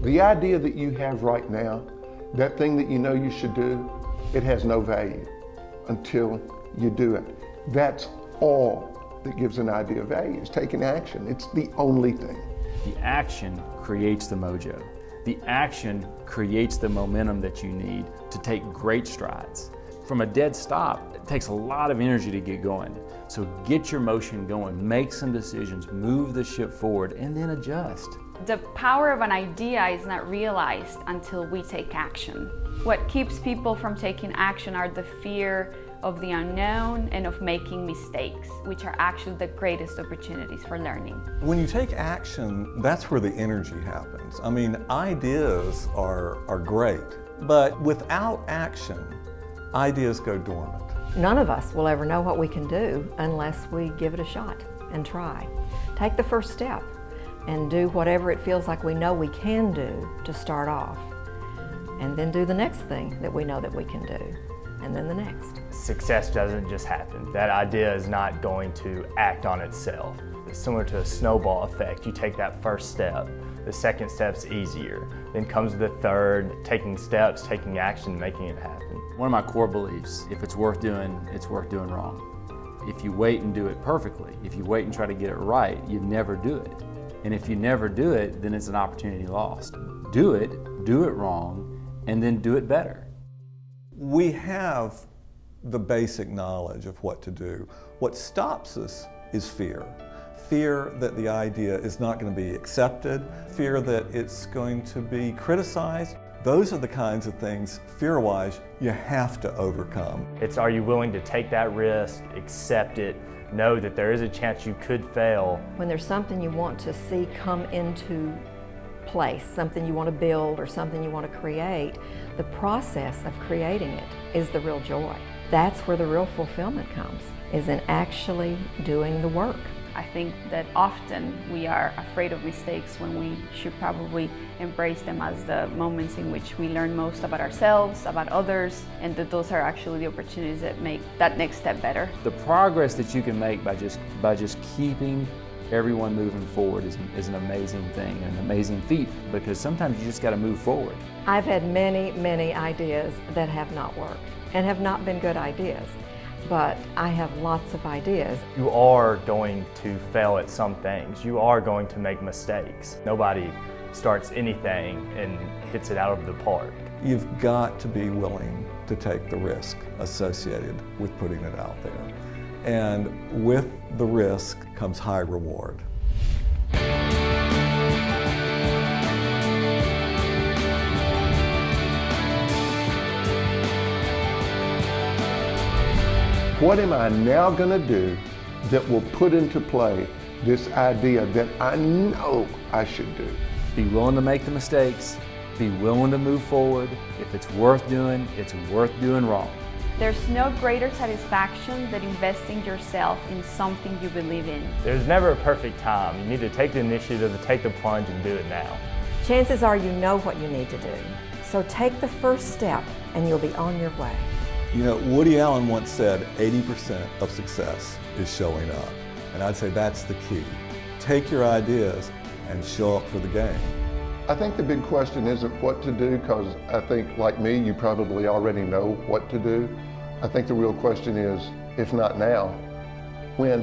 The idea that you have right now, that thing that you know you should do, it has no value until you do it. That's all that gives an idea value, is taking action. It's the only thing. The action creates the mojo. The action creates the momentum that you need to take great strides. From a dead stop, it takes a lot of energy to get going. So get your motion going, make some decisions, move the ship forward, and then adjust. The power of an idea is not realized until we take action. What keeps people from taking action are the fear of the unknown and of making mistakes, which are actually the greatest opportunities for learning. When you take action, that's where the energy happens. I mean, ideas are great, but without action, ideas go dormant. None of us will ever know what we can do unless we give it a shot and try. Take the first step and do whatever it feels like we know we can do to start off. And then do the next thing that we know that we can do. And then the next. Success doesn't just happen. That idea is not going to act on itself. It's similar to a snowball effect. You take that first step, the second step's easier. Then comes the third, taking steps, taking action, making it happen. One of my core beliefs, if it's worth doing wrong. If you wait and do it perfectly, if you wait and try to get it right, you never do it. And if you never do it, then it's an opportunity lost. Do it wrong, and then do it better. We have the basic knowledge of what to do. What stops us is fear. Fear that the idea is not going to be accepted, fear that it's going to be criticized. Those are the kinds of things, fear-wise, you have to overcome. It's, are you willing to take that risk, accept it, know that there is a chance you could fail. When there's something you want to see come into place, something you want to build or something you want to create, the process of creating it is the real joy. That's where the real fulfillment comes, is in actually doing the work. I think that often we are afraid of mistakes when we should probably embrace them as the moments in which we learn most about ourselves, about others, and that those are actually the opportunities that make that next step better. The progress that you can make by just keeping everyone moving forward is an amazing thing, an amazing feat, because sometimes you just got to move forward. I've had many, many ideas that have not worked and have not been good ideas, but I have lots of ideas. You are going to fail at some things. You are going to make mistakes. Nobody starts anything and hits it out of the park. You've got to be willing to take the risk associated with putting it out there. And with the risk comes high reward. What am I now going to do that will put into play this idea that I know I should do? Be willing to make the mistakes, be willing to move forward. If it's worth doing wrong. There's no greater satisfaction than investing yourself in something you believe in. There's never a perfect time. You need to take the initiative, take the plunge, and do it now. Chances are you know what you need to do. So take the first step and you'll be on your way. You know, Woody Allen once said 80% of success is showing up. And I'd say that's the key. Take your ideas and show up for the game. I think the big question isn't what to do, because I think, like me, you probably already know what to do. I think the real question is, if not now, when?